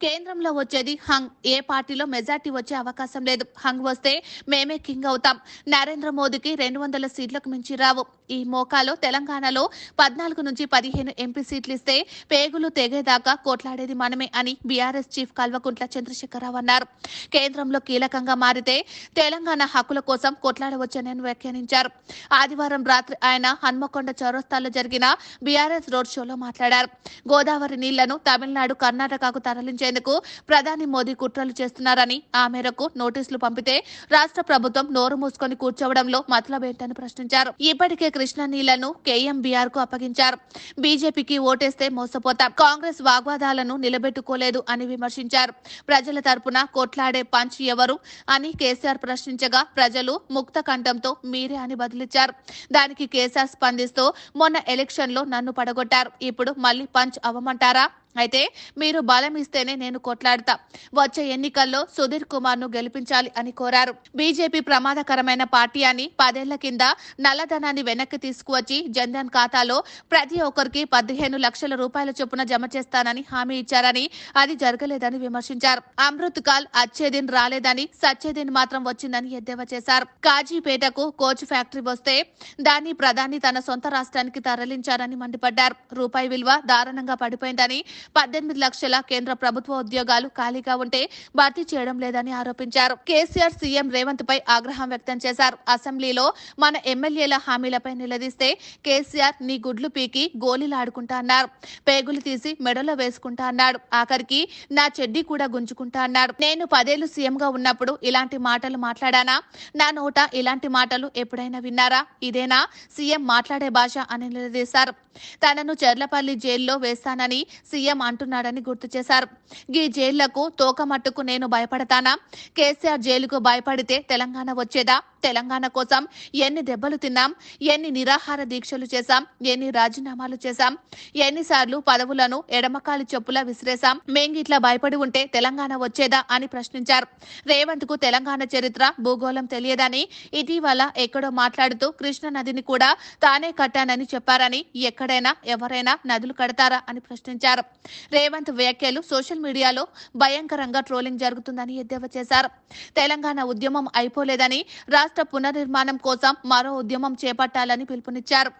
కేంద్రంలో వచ్చేది హంగ్. ఏ పార్టీలో మెజార్టీ వచ్చే అవకాశం లేదు. హంగ్ వస్తే మేమే కింగ్ అవుతాం. నరేంద్ర మోదీకి 200 సీట్లకు మించి రావు. ఈ మోకాలో తెలంగాణలో 14 నుంచి 15 ఎంపీ సీట్లు ఇస్తే పేగులు తెగేదాకా కొట్లాడేది మనమే అని బీఆర్ఎస్ చీఫ్ కల్వకుంట్ల చంద్రశేఖరరావు అన్నారు. కేంద్రంలో కీలకంగా మారితే తెలంగాణ హక్కుల కోసం కొట్లాడవచ్చని వ్యాఖ్యానించారు. ఆదివారం రాత్రి ఆయన హన్మకొండ చౌరస్తాలో జరిగిన బీఆర్ఎస్ రోడ్ షోలో మాట్లాడారు. గోదావరి నీళ్లను తమిళనాడు, కర్ణాటకకు తరలించేందుకు ప్రధాని మోదీ కుట్రలు చేస్తున్నారని, ఆ మేరకు నోటీసులు పంపితే రాష్ట్ర ప్రభుత్వం నోరు మూసుకొని కూర్చోవడంలో మతలబేంటని ప్రశ్నించారు. ఇప్పటికే కృష్ణా నీళ్లను కేఎంబీఆర్ కు అప్పగించారు. బీజేపీకి ఓటేస్తే మోసపోతాం. కాంగ్రెస్ వాగ్వాదాలను నిలబెట్టుకోలేదు అని విమర్శించారు. ప్రజల తరపున కొట్లాడే పంచ్ ఎవరు అని కేసీఆర్ ప్రశ్నించగా ప్రజలు ముక్త కంఠంతో మీరే అని బదులిచ్చారు. దానికి కేసీఆర్ స్పందిస్తూ మొన్న ఎలక్షన్ లో నన్ను పడగొట్టారు. ఇప్పుడు మళ్లీ పంచ్ అవ్వమంటారా? అయితే మీరు బలం ఇస్తేనే నేను కొట్లాడతా. వచ్చే ఎన్నికల్లో సుధీర్ కుమార్ ను గెలిపించాలి అని కోరారు. బీజేపీ ప్రమాదకరమైన పార్టీ అని 10 ఏళ్ల కింద నల్లధనాన్ని వెనక్కి తీసుకువచ్చి జన్ధన్ ఖాతాలో ప్రతి ఒక్కరికి 15 లక్షల రూపాయల చొప్పున జమ చేస్తానని హామీ ఇచ్చారని, అది జరగలేదని విమర్శించారు. అమృత్ కాల్ అచ్చేదిన్ రాలేదని, సచ్చేదిన్ మాత్రం వచ్చిందని ఎద్దేవా చేశారు. కాజీపేటకు కోచ్ ఫ్యాక్టరీ వస్తే దాన్ని ప్రధాని తన సొంత రాష్ట్రానికి తరలించారని మండిపడ్డారు. రూపాయి విలువ దారుణంగా పడిపోయిందని, 18 లక్షల కేంద్ర ప్రభుత్వ ఉద్యోగాలు ఖాళీగా ఉంటే భర్తీ చేయడం లేదని ఆరోపించారు. కేసీఆర్ సీఎం రేవంత్ పై ఆగ్రహం వ్యక్తం చేశారు. అసెంబ్లీలో మన ఎమ్మెల్యేల హామీలపై నిలదీస్తే కేసీఆర్ నీ గుడ్లు పీకి గోలీలాడుకుంటా అన్నారు. పేగులు తీసి మెడలో వేసుకుంటా అన్నాడు. ఆఖరికి నా చెడ్డీ కూడా గుంజుకుంటా అన్నాడు. నేను 10 ఏళ్లు సీఎం గా ఉన్నప్పుడు ఇలాంటి మాటలు మాట్లాడానా? నా నోట ఇలాంటి మాటలు ఎప్పుడైనా విన్నారా? ఇదేనా సీఎం మాట్లాడే భాష అని నిలదీశారు. తనను చెర్లపల్లి జైల్లో వేస్తానని సీఎం అంటున్నాడని గుర్తు చేశారు. ఈ జైళ్లకు తోకమట్టుకు నేను భయపడతానా? కేసీఆర్ జైలుకు భయపడితే తెలంగాణ వచ్చేదా? తెలంగాణ కోసం ఎన్ని దెబ్బలు తిన్నాం, ఎన్ని నిరాహార దీక్షలు చేశాం, ఎన్ని రాజీనామాలు చేశాం, ఎన్నిసార్లు పదవులను ఎడమకాలి చెప్పులా విసిరేశాం. మేంగిట్లా భయపడి ఉంటే తెలంగాణ వచ్చేదా అని ప్రశ్నించారు. రేవంత్ కు తెలంగాణ చరిత్ర, భూగోళం తెలియదని, ఇటీవల ఎక్కడో మాట్లాడుతూ కృష్ణ నదిని కూడా తానే కట్టానని చెప్పారని, ఎక్కడైనా ఎవరైనా నదులు కడతారా అని ప్రశ్నించారు. రేవంత్ వ్యాఖ్యలు సోషల్ మీడియాలో భయంకరంగా ట్రోలింగ్ జరుగుతుందని ఎద్దేవా చేశారు. తెలంగాణ ఉద్యమం అయిపోలేదని, రాష్ట్ర పునర్నిర్మాణం కోసం మరో ఉద్యమం చేపట్టాలని పిలుపునిచ్చారు.